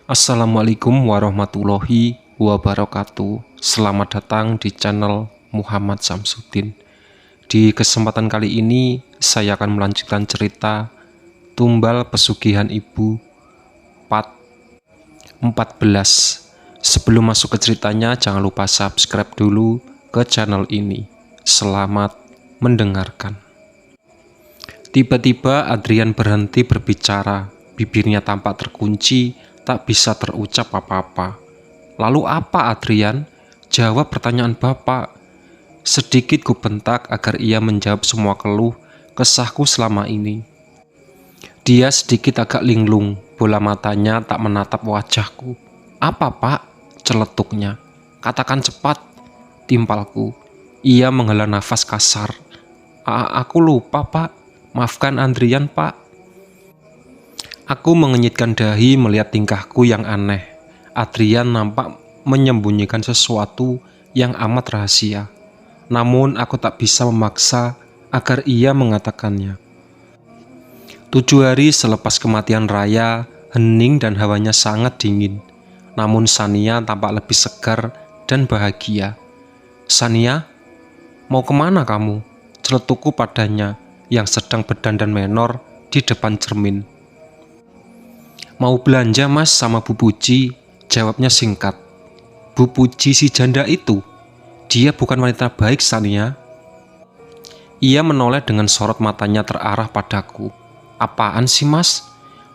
Assalamualaikum warahmatullahi wabarakatuh. Selamat datang di channel Muhammad Samsudin. Di kesempatan kali ini saya akan melanjutkan cerita Tumbal Pesugihan Ibu part 14. Sebelum masuk ke ceritanya, jangan lupa subscribe dulu ke channel ini. Selamat mendengarkan. Tiba-tiba Adrian berhenti berbicara. Bibirnya tampak terkunci, tak bisa terucap apa-apa. "Lalu apa, Adrian?" Jawab pertanyaan bapak. Sedikit ku bentak agar ia menjawab semua keluh kesahku selama ini. Dia sedikit agak linglung, bola matanya tak menatap wajahku. "Apa, Pak?" celetuknya. "Katakan cepat," timpalku. Ia menghela nafas kasar. Aku lupa, Pak. Maafkan Adrian, Pak." Aku mengenyitkan dahi melihat tingkahku yang aneh. Adrian nampak menyembunyikan sesuatu yang amat rahasia. Namun aku tak bisa memaksa agar ia mengatakannya. 7 hari selepas kematian Raya, hening dan hawanya sangat dingin. Namun Sania tampak lebih segar dan bahagia. "Sania, mau kemana kamu?" celetukku padanya yang sedang berdandan menor di depan cermin. "Mau belanja, Mas, sama Bu Puji," jawabnya singkat. "Bu Puji si janda itu? Dia bukan wanita baik, Sania." Ia menoleh dengan sorot matanya terarah padaku. "Apaan sih, Mas?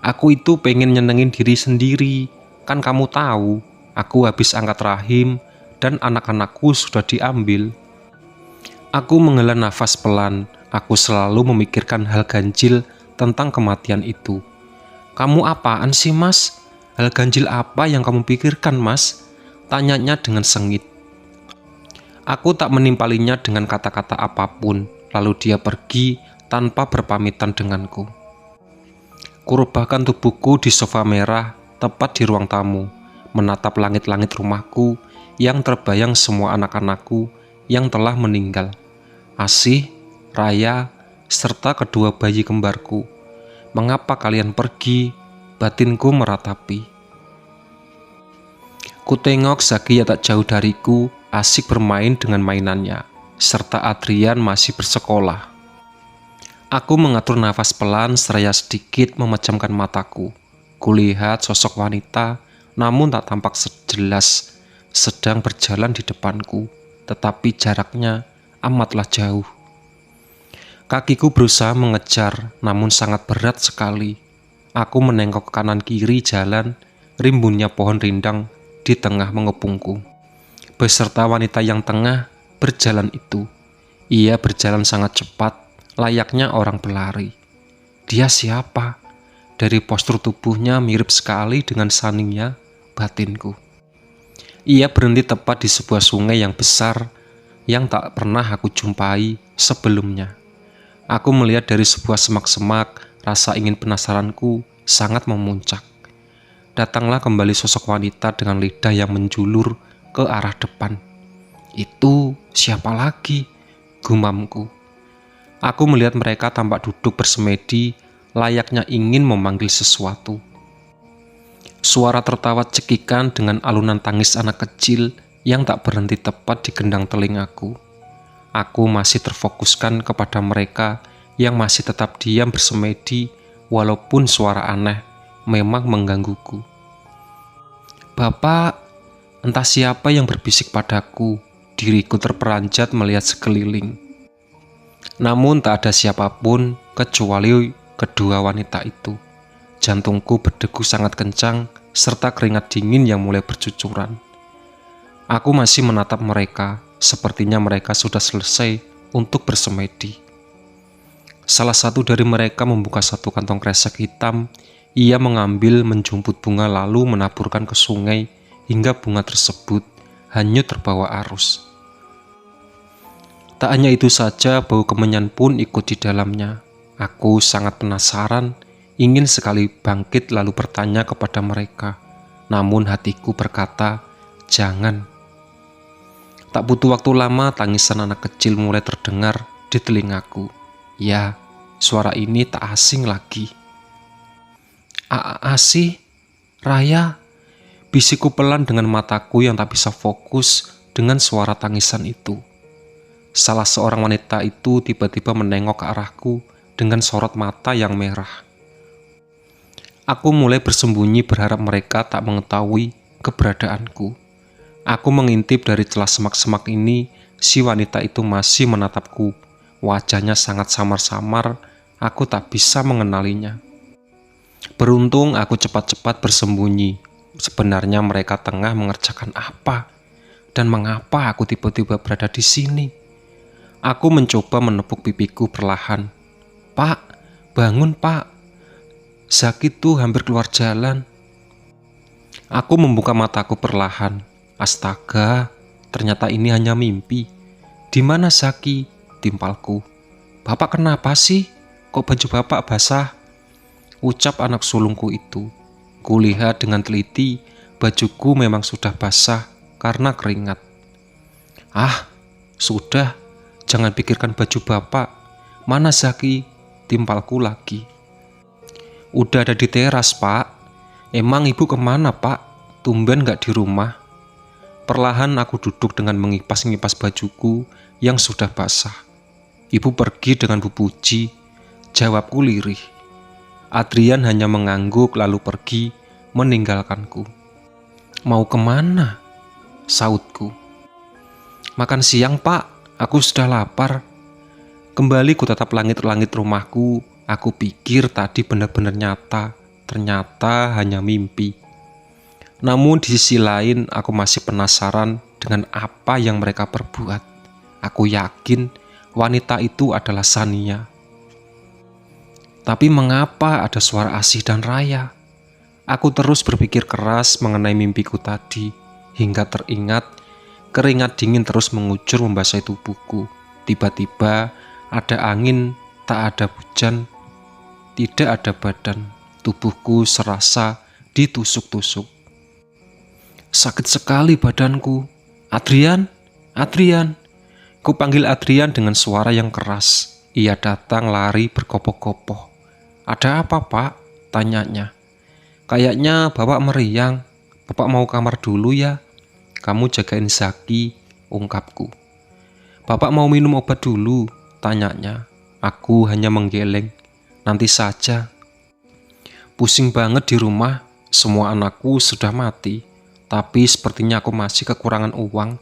Aku itu pengen nyenengin diri sendiri. Kan kamu tahu, aku habis angkat rahim dan anak-anakku sudah diambil." Aku menghela nafas pelan. Aku selalu memikirkan hal ganjil tentang kematian itu. "Kamu apaan sih, Mas? Hal ganjil apa yang kamu pikirkan, Mas?" tanyanya dengan sengit. Aku tak menimpalinya dengan kata-kata apapun, lalu dia pergi tanpa berpamitan denganku. Kurebahkan tubuhku di sofa merah, tepat di ruang tamu, menatap langit-langit rumahku yang terbayang semua anak-anakku yang telah meninggal. Asih, Raya, serta kedua bayi kembarku. "Mengapa kalian pergi?" batinku meratapi. Kutengok Zakia tak jauh dariku, asik bermain dengan mainannya, serta Adrian masih bersekolah. Aku mengatur nafas pelan seraya sedikit memejamkan mataku. Kulihat sosok wanita, namun tak tampak sejelas, sedang berjalan di depanku, tetapi jaraknya amatlah jauh. Kakiku berusaha mengejar, namun sangat berat sekali. Aku menengok ke kanan kiri jalan, rimbunnya pohon rindang di tengah mengepungku. Beserta wanita yang tengah berjalan itu. Ia berjalan sangat cepat, layaknya orang berlari. Dia siapa? Dari postur tubuhnya mirip sekali dengan Sania, batinku. Ia berhenti tepat di sebuah sungai yang besar yang tak pernah aku jumpai sebelumnya. Aku melihat dari sebuah semak-semak, rasa ingin penasaranku sangat memuncak. Datanglah kembali sosok wanita dengan lidah yang menjulur ke arah depan. "Itu siapa lagi?" gumamku. Aku melihat mereka tampak duduk bersemedi, layaknya ingin memanggil sesuatu. Suara tertawa cekikan dengan alunan tangis anak kecil yang tak berhenti tepat di gendang telingaku. Aku masih terfokuskan kepada mereka yang masih tetap diam bersemedi, walaupun suara aneh memang menggangguku. "Bapak," entah siapa yang berbisik padaku. Diriku terperanjat melihat sekeliling. Namun tak ada siapapun kecuali kedua wanita itu. Jantungku berdegup sangat kencang, serta keringat dingin yang mulai bercucuran. Aku masih menatap mereka. Sepertinya mereka sudah selesai untuk bersemedi. Salah satu dari mereka membuka satu kantong kresek hitam. Ia mengambil menjumput bunga lalu menaburkan ke sungai hingga bunga tersebut hanyut terbawa arus. Tak hanya itu saja, bau kemenyan pun ikut di dalamnya. Aku sangat penasaran, ingin sekali bangkit lalu bertanya kepada mereka. Namun hatiku berkata, "Jangan." Tak butuh waktu lama, tangisan anak kecil mulai terdengar di telingaku. Ya, suara ini tak asing lagi. Asih, Raya, Bisikku pelan dengan mataku yang tak bisa fokus dengan suara tangisan itu. Salah seorang wanita itu tiba-tiba menengok ke arahku dengan sorot mata yang merah. Aku mulai bersembunyi berharap mereka tak mengetahui keberadaanku. Aku mengintip dari celah semak-semak ini, si wanita itu masih menatapku. Wajahnya sangat samar-samar, aku tak bisa mengenalinya. Beruntung aku cepat-cepat bersembunyi. Sebenarnya mereka tengah mengerjakan apa? Dan mengapa aku tiba-tiba berada di sini? Aku mencoba menepuk pipiku perlahan. "Pak, bangun pak. Zaki tuh hampir keluar jalan." Aku membuka mataku perlahan. Astaga, ternyata ini hanya mimpi. "Di mana Zaki?" timpalku. "Bapak kenapa sih? Kok baju bapak basah?" ucap anak sulungku itu. Kulihat dengan teliti, bajuku memang sudah basah karena keringat. "Ah, sudah. Jangan pikirkan baju bapak. Mana Zaki?" timpalku lagi. "Udah ada di teras, Pak." "Emang ibu kemana, Pak? Tumben gak di rumah?" Perlahan aku duduk dengan mengipas-ngipas bajuku yang sudah basah. "Ibu pergi dengan Bu Puji," jawabku lirih. Adrian hanya mengangguk lalu pergi meninggalkanku. "Mau kemana?" sautku. "Makan siang, Pak. Aku sudah lapar." Kembali ku tatap langit-langit rumahku. Aku pikir tadi benar-benar nyata. Ternyata hanya mimpi. Namun di sisi lain aku masih penasaran dengan apa yang mereka perbuat. Aku yakin wanita itu adalah Sania. Tapi mengapa ada suara Asih dan Raya? Aku terus berpikir keras mengenai mimpiku tadi, hingga teringat keringat dingin terus mengucur membasahi tubuhku. Tiba-tiba ada angin, tak ada hujan, tidak ada badan. Tubuhku serasa ditusuk-tusuk. Sakit sekali badanku. "Adrian, Adrian." Kupanggil Adrian dengan suara yang keras. Ia datang lari berkopoh-kopoh. "Ada apa, Pak?" tanyanya. "Kayaknya Bapak meriang. Bapak mau kamar dulu ya? Kamu jagain Zaki," ungkapku. "Bapak mau minum obat dulu?" tanyanya. Aku hanya menggeleng. "Nanti saja. Pusing banget di rumah. Semua anakku sudah mati. Tapi sepertinya aku masih kekurangan uang.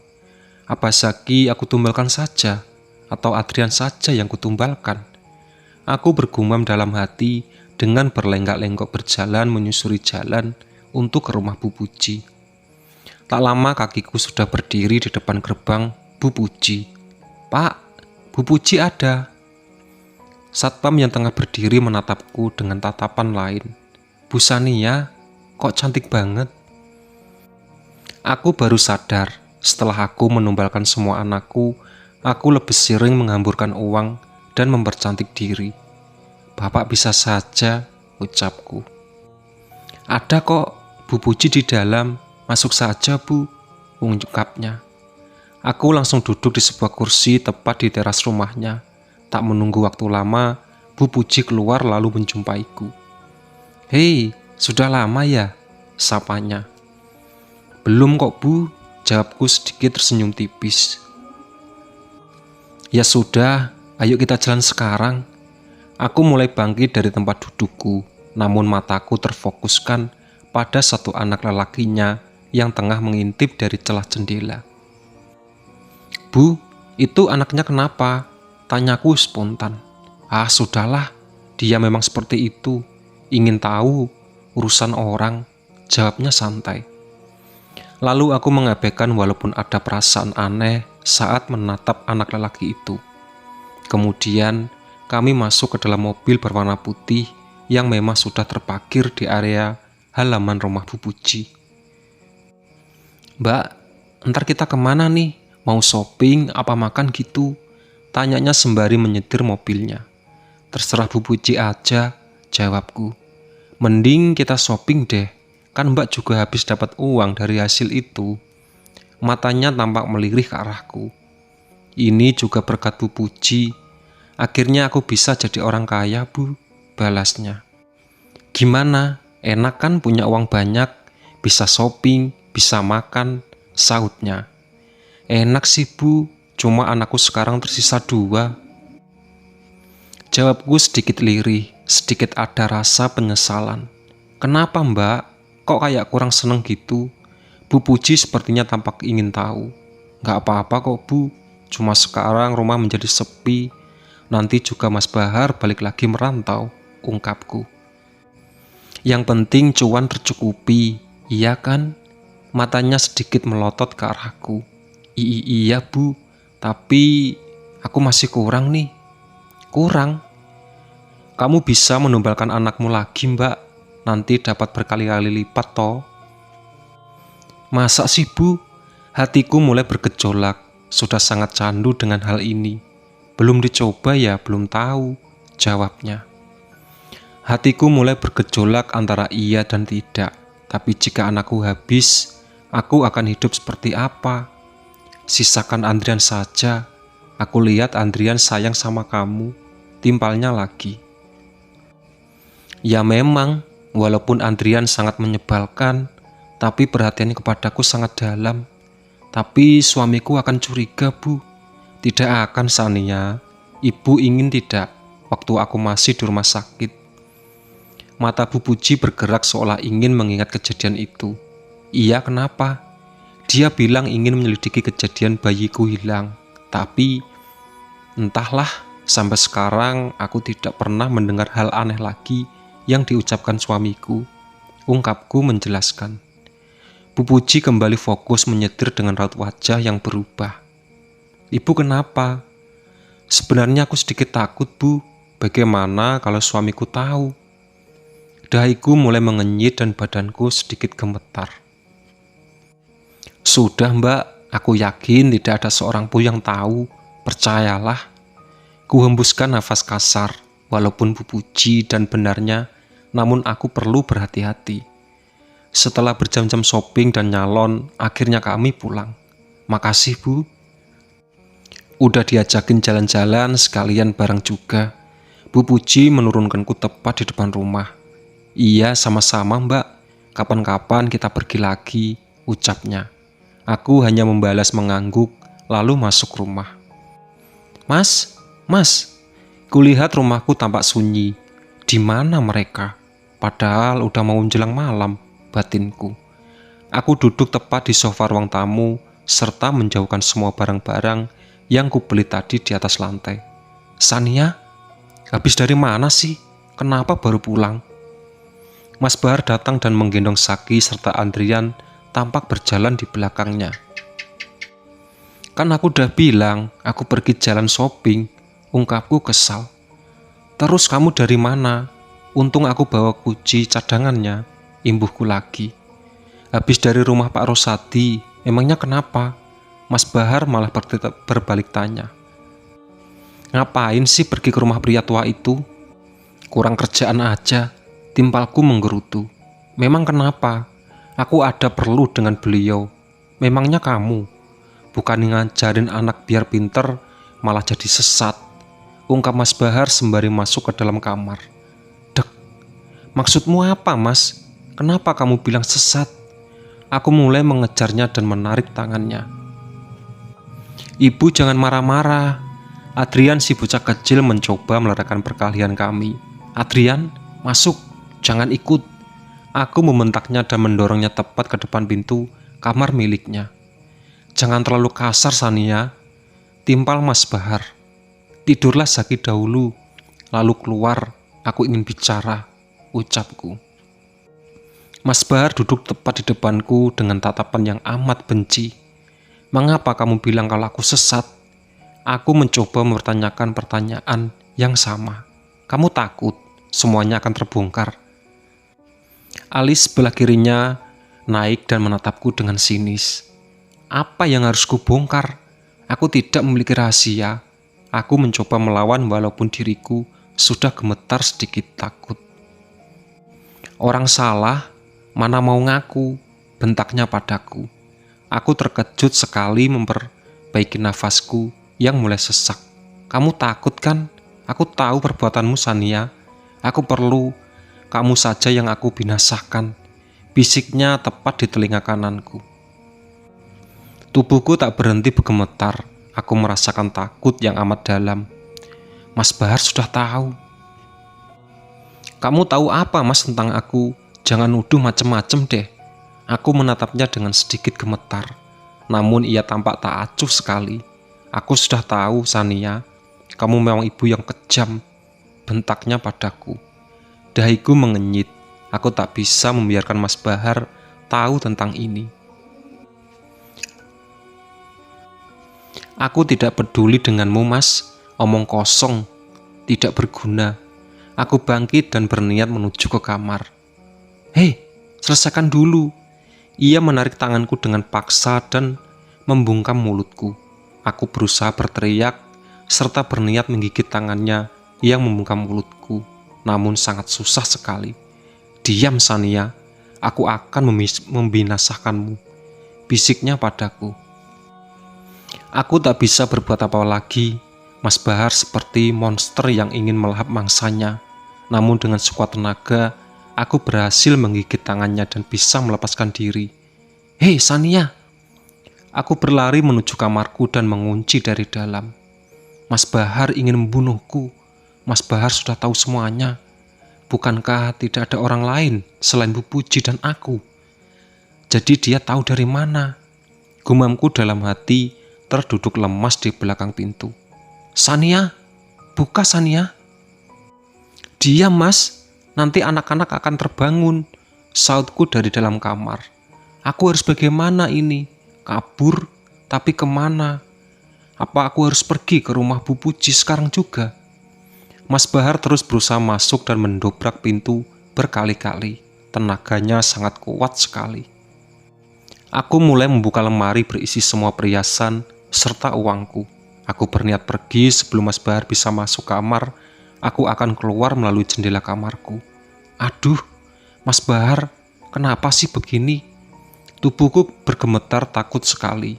Apa Zaki aku tumbalkan saja? Atau Adrian saja yang kutumbalkan?" Aku bergumam dalam hati dengan berlenggak-lenggok berjalan menyusuri jalan untuk ke rumah Bu Puji. Tak lama kakiku sudah berdiri di depan gerbang Bu Puji. "Pak, Bu Puji ada." Satpam yang tengah berdiri menatapku dengan tatapan lain. "Bu Sania, kok cantik banget." Aku baru sadar setelah aku menumbalkan semua anakku, aku lebih sering menghamburkan uang dan mempercantik diri. "Bapak bisa saja," ucapku. "Ada kok Bu Puji di dalam. Masuk saja, Bu," ungkapnya. Aku langsung duduk di sebuah kursi tepat di teras rumahnya. Tak menunggu waktu lama, Bu Puji keluar lalu menjumpaiku. "Hei, sudah lama ya?" sapanya. "Belum kok, Bu," jawabku sedikit tersenyum tipis. "Ya sudah, ayo kita jalan sekarang." Aku mulai bangkit dari tempat dudukku, namun mataku terfokuskan pada satu anak lelakinya yang tengah mengintip dari celah jendela. "Bu, itu anaknya kenapa?" tanyaku spontan. "Ah, sudahlah, dia memang seperti itu. Ingin tahu urusan orang," jawabnya santai. Lalu aku mengabaikan walaupun ada perasaan aneh saat menatap anak lelaki itu. Kemudian kami masuk ke dalam mobil berwarna putih yang memang sudah terparkir di area halaman rumah Bu Puji. "Mbak, ntar kita kemana nih? Mau shopping apa makan gitu?" tanyanya sembari menyetir mobilnya. "Terserah Bu Puji aja," jawabku. "Mending kita shopping deh, kan Mbak juga habis dapat uang dari hasil itu." Matanya tampak melirih ke arahku. "Ini juga berkat Bu Puji. Akhirnya aku bisa jadi orang kaya, Bu," balasnya. "Gimana? Enak kan punya uang banyak? bisa shopping, bisa makan, sahutnya. Enak sih Bu, cuma anakku sekarang tersisa 2. Jawabku sedikit lirih, sedikit ada rasa penyesalan. Kenapa Mbak? Kok kayak kurang seneng gitu? Bu Puji sepertinya tampak ingin tahu. Gak apa-apa kok Bu, cuma sekarang rumah menjadi sepi. Nanti juga Mas Bahar balik lagi merantau, ungkapku. Yang penting cuan tercukupi, iya kan? Matanya sedikit melotot ke arahku. Iya Bu, tapi aku masih kurang nih. Kurang? Kamu bisa menumbalkan anakmu lagi Mbak, nanti dapat berkali-kali lipat toh. Masa sih Bu? Hatiku mulai bergejolak, sudah sangat candu dengan hal ini. Belum dicoba ya belum tahu, jawabnya. Hatiku mulai bergejolak antara iya dan tidak, tapi jika anakku habis, aku akan hidup seperti apa? Sisakan Andrian saja, aku lihat Andrian sayang sama kamu, timpalnya lagi. Ya memang, walaupun Andrian sangat menyebalkan, tapi perhatiannya kepadaku sangat dalam. Tapi suamiku akan curiga Bu. Tidak akan Sania, Ibu ingin tidak waktu aku masih di rumah sakit. Mata Bu Puji bergerak seolah ingin mengingat kejadian itu. Iya kenapa? Dia bilang ingin menyelidiki kejadian bayiku hilang. Tapi entahlah, sampai sekarang aku tidak pernah mendengar hal aneh lagi yang diucapkan suamiku, ungkapku menjelaskan. Bu Puji kembali fokus menyetir dengan raut wajah yang berubah. Ibu kenapa? Sebenarnya aku sedikit takut Bu, bagaimana kalau suamiku tahu? Dahiku mulai mengenyit dan badanku sedikit gemetar. Sudah Mbak, aku yakin tidak ada seorang pun yang tahu, percayalah. Ku hembuskan nafas kasar, walaupun Bu Puji dan benarnya, namun aku perlu berhati-hati. Setelah berjam-jam shopping dan nyalon, akhirnya kami pulang. Makasih Bu. Udah diajakin jalan-jalan sekalian bareng juga. Bu Puji menurunkanku tepat di depan rumah. Iya sama-sama Mbak, kapan-kapan kita pergi lagi, ucapnya. Aku hanya membalas mengangguk, lalu masuk rumah. Mas, kulihat rumahku tampak sunyi. Di mana mereka? Padahal udah mau menjelang malam, batinku. Aku duduk tepat di sofa ruang tamu, serta menjauhkan semua barang-barang yang kubeli tadi di atas lantai. Sania, habis dari mana sih? Kenapa baru pulang? Mas Bahar datang dan menggendong Saki serta Andrian tampak berjalan di belakangnya. Kan aku udah bilang, aku pergi jalan shopping, ungkapku kesal. Terus kamu dari mana? Untung aku bawa kunci cadangannya, imbuhku lagi. Habis dari rumah Pak Rosadi, emangnya kenapa? Mas Bahar malah berbalik tanya. Ngapain sih pergi ke rumah pria tua itu? Kurang kerjaan aja, timpalku menggerutu. Memang kenapa? Aku ada perlu dengan beliau. Memangnya kamu? Bukan ngajarin anak biar pinter, malah jadi sesat, ungkap Mas Bahar sembari masuk ke dalam kamar. Dek, maksudmu apa Mas? Kenapa kamu bilang sesat? Aku mulai mengejarnya dan menarik tangannya. Ibu jangan marah-marah. Adrian si bocah kecil mencoba meledakkan perkelahian kami. Adrian, masuk, jangan ikut. Aku membentaknya dan mendorongnya tepat ke depan pintu kamar miliknya. Jangan terlalu kasar Sania, timpal Mas Bahar. Tidurlah Saki dahulu, lalu keluar, aku ingin bicara, ucapku. Mas Bahar duduk tepat di depanku dengan tatapan yang amat benci. Mengapa kamu bilang kalau aku sesat? Aku mencoba mempertanyakan pertanyaan yang sama. Kamu takut semuanya akan terbongkar? Alis sebelah kirinya naik dan menatapku dengan sinis. Apa yang harus kubongkar? Aku tidak memiliki rahasia. Aku mencoba melawan walaupun diriku sudah gemetar sedikit takut. Orang salah, mana mau ngaku, bentaknya padaku. Aku terkejut sekali memperbaiki nafasku yang mulai sesak. Kamu takut kan? Aku tahu perbuatanmu Sania. Aku perlu, kamu saja yang aku binasakan. Bisiknya tepat di telinga kananku. Tubuhku tak berhenti bergemetar. Aku merasakan takut yang amat dalam. Mas Bahar sudah tahu. Kamu tahu apa Mas tentang aku? Jangan nuduh macem-macem deh. Aku menatapnya dengan sedikit gemetar. Namun ia tampak tak acuh sekali. Aku sudah tahu, Sania. Kamu memang ibu yang kejam. Bentaknya padaku. Dahiku mengenyit. Aku tak bisa membiarkan Mas Bahar tahu tentang ini. Aku tidak peduli denganmu, Mas. Omong kosong, tidak berguna. Aku bangkit dan berniat menuju ke kamar. Hei, selesaikan dulu. Ia menarik tanganku dengan paksa dan membungkam mulutku. Aku berusaha berteriak serta berniat menggigit tangannya yang membungkam mulutku. Namun sangat susah sekali. Diam, Sania, aku akan membinasakanmu, bisiknya padaku. Aku tak bisa berbuat apa lagi. Mas Bahar seperti monster yang ingin melahap mangsanya. Namun dengan sekuat tenaga, aku berhasil menggigit tangannya dan bisa melepaskan diri. Hei, Sania! Aku berlari menuju kamarku dan mengunci dari dalam. Mas Bahar ingin membunuhku. Mas Bahar sudah tahu semuanya. Bukankah tidak ada orang lain selain Bu Puji dan aku? Jadi dia tahu dari mana? Gumamku dalam hati terduduk lemas di belakang pintu. Sania, buka Sania. Diam Mas, nanti anak-anak akan terbangun, sautku dari dalam kamar. Aku harus bagaimana ini? Kabur, tapi kemana? Apa aku harus pergi ke rumah Bu Puji sekarang juga? Mas Bahar terus berusaha masuk dan mendobrak pintu berkali-kali. Tenaganya sangat kuat sekali. Aku mulai membuka lemari berisi semua perhiasan serta uangku. Aku berniat pergi sebelum Mas Bahar bisa masuk kamar. Aku akan keluar melalui jendela kamarku. Aduh, Mas Bahar, kenapa sih begini? Tubuhku bergemetar takut sekali.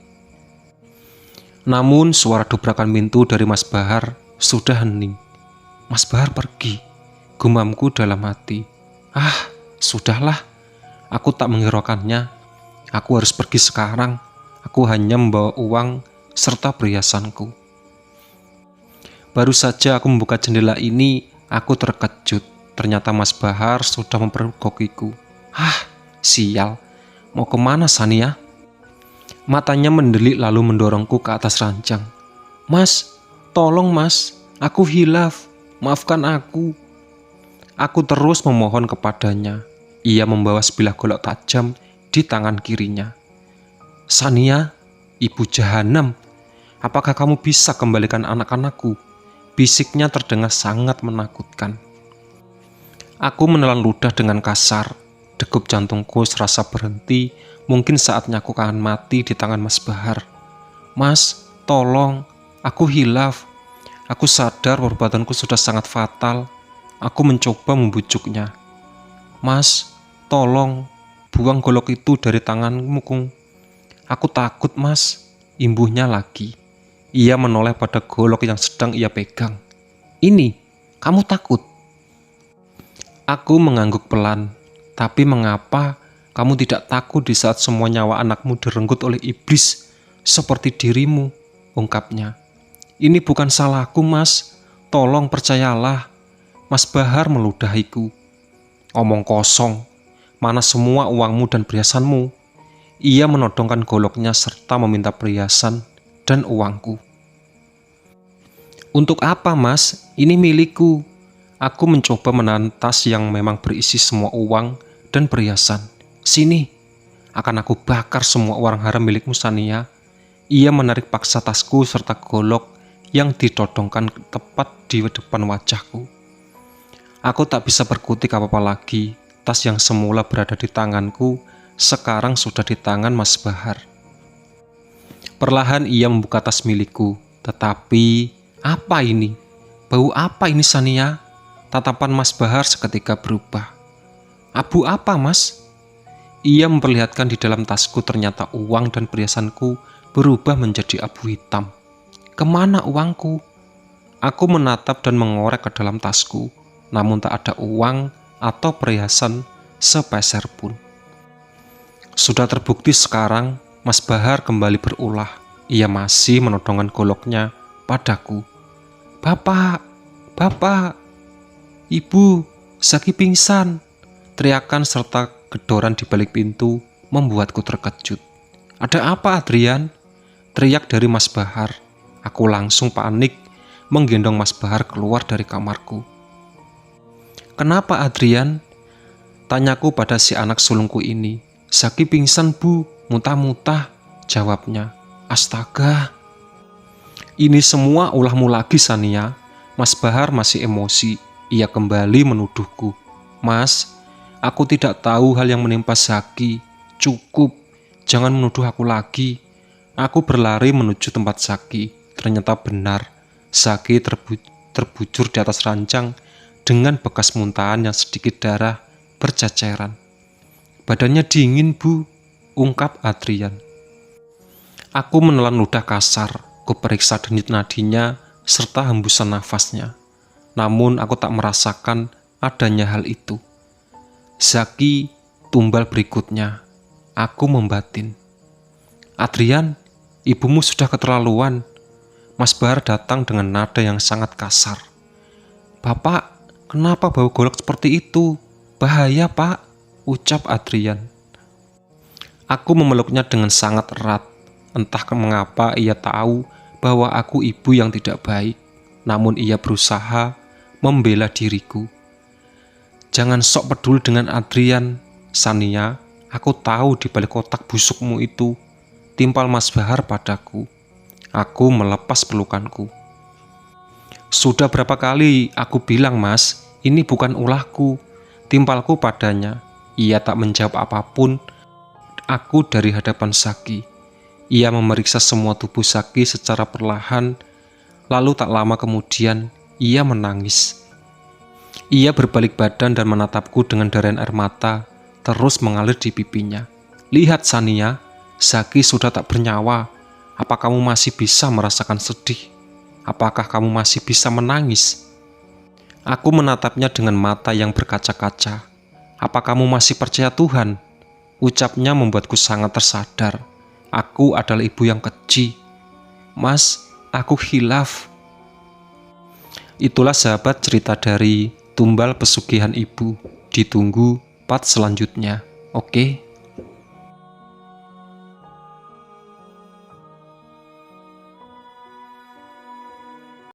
Namun suara dobrakan pintu dari Mas Bahar sudah hening. Mas Bahar pergi, gumamku dalam hati. Ah, sudahlah, aku tak menghiraukannya. Aku harus pergi sekarang. Aku hanya membawa uang serta perhiasanku. Baru saja aku membuka jendela ini, aku terkejut. Ternyata Mas Bahar sudah mempergokiku. Ah, sial. Mau kemana, Sania? Matanya mendelik lalu mendorongku ke atas ranjang. Mas, tolong Mas, aku hilaf. Maafkan aku. Aku terus memohon kepadanya. Ia membawa sebilah golok tajam di tangan kirinya. Sania, ibu jahanam, apakah kamu bisa kembalikan anak-anakku? Bisiknya terdengar sangat menakutkan. Aku menelan ludah dengan kasar. Degup jantungku serasa berhenti. Mungkin saatnya aku akan mati di tangan Mas Bahar. Mas, tolong, aku hilaf. Aku sadar perbuatanku sudah sangat fatal. Aku mencoba membujuknya. Mas, tolong, buang golok itu dari tanganmu, Kung. Aku takut, Mas. Imbuhnya lagi. Ia menoleh pada golok yang sedang ia pegang. Ini, kamu takut? Aku mengangguk pelan. Tapi mengapa kamu tidak takut di saat semua nyawa anakmu direnggut oleh iblis seperti dirimu? Ungkapnya. Ini bukan salahku, Mas. Tolong percayalah. Mas Bahar meludahiku. Omong kosong. Mana semua uangmu dan perhiasanmu? Ia menodongkan goloknya serta meminta perhiasan dan uangku. Untuk apa, Mas? Ini milikku. Aku mencoba menahan tas yang memang berisi semua uang dan perhiasan. Sini, akan aku bakar semua uang haram milikmu, Sania. Ia menarik paksa tasku serta golok yang ditodongkan tepat di depan wajahku. Aku tak bisa berkutik apa-apa lagi. Tas yang semula berada di tanganku sekarang sudah di tangan Mas Bahar. Perlahan ia membuka tas milikku. Tetapi, apa ini? Bau apa ini, Sania? Tatapan Mas Bahar seketika berubah. Abu apa, Mas? Ia memperlihatkan di dalam tasku ternyata uang dan perhiasanku berubah menjadi abu hitam. Kemana uangku? Aku menatap dan mengorek ke dalam tasku, namun tak ada uang atau perhiasan sepeser pun. Sudah terbukti sekarang Mas Bahar kembali berulah. Ia masih menodongkan goloknya padaku. "Bapak, Bapak, Ibu, Zaki pingsan!" Teriakan serta gedoran di balik pintu membuatku terkejut. "Ada apa, Adrian?" teriak dari Mas Bahar. Aku langsung panik menggendong Mas Bahar keluar dari kamarku. "Kenapa, Adrian?" tanyaku pada si anak sulungku ini. "Zaki pingsan, Bu, muntah-muntah," jawabnya. Astaga. Ini semua ulahmu lagi, Sania. Mas Bahar masih emosi. Ia kembali menuduhku. "Mas, aku tidak tahu hal yang menimpa Zaki. Cukup, jangan menuduh aku lagi." Aku berlari menuju tempat Zaki. Ternyata benar, Zaki terbujur di atas ranjang dengan bekas muntahan yang sedikit darah berceceran. "Badannya dingin, Bu," ungkap Adrian. Aku menelan ludah kasar, kuperiksa denyut nadinya serta hembusan nafasnya. Namun aku tak merasakan adanya hal itu. Zaki tumbal berikutnya. Aku membatin. "Adrian, ibumu sudah keterlaluan." Mas Bahar datang dengan nada yang sangat kasar. "Bapak, kenapa bau golok seperti itu? Bahaya, Pak," ucap Adrian. Aku memeluknya dengan sangat erat. Entah mengapa ia tahu bahwa aku ibu yang tidak baik, namun ia berusaha membela diriku. "Jangan sok peduli dengan Adrian, Sania. Aku tahu di balik kotak busukmu itu," timpal Mas Bahar padaku. Aku melepas pelukanku. "Sudah berapa kali aku bilang, Mas, ini bukan ulahku," timpalku padanya. Ia tak menjawab apapun. Aku dari hadapan Zaki. Ia memeriksa semua tubuh Zaki secara perlahan. Lalu tak lama kemudian ia menangis. Ia berbalik badan dan menatapku dengan derayan air mata terus mengalir di pipinya. "Lihat, Sania, Zaki sudah tak bernyawa. Apa kamu masih bisa merasakan sedih? Apakah kamu masih bisa menangis?" Aku menatapnya dengan mata yang berkaca-kaca. "Apa kamu masih percaya Tuhan?" ucapnya membuatku sangat tersadar. Aku adalah ibu yang keji. "Mas, aku khilaf." Itulah sahabat cerita dari Tumbal Pesugihan Ibu. Ditunggu part selanjutnya. Oke.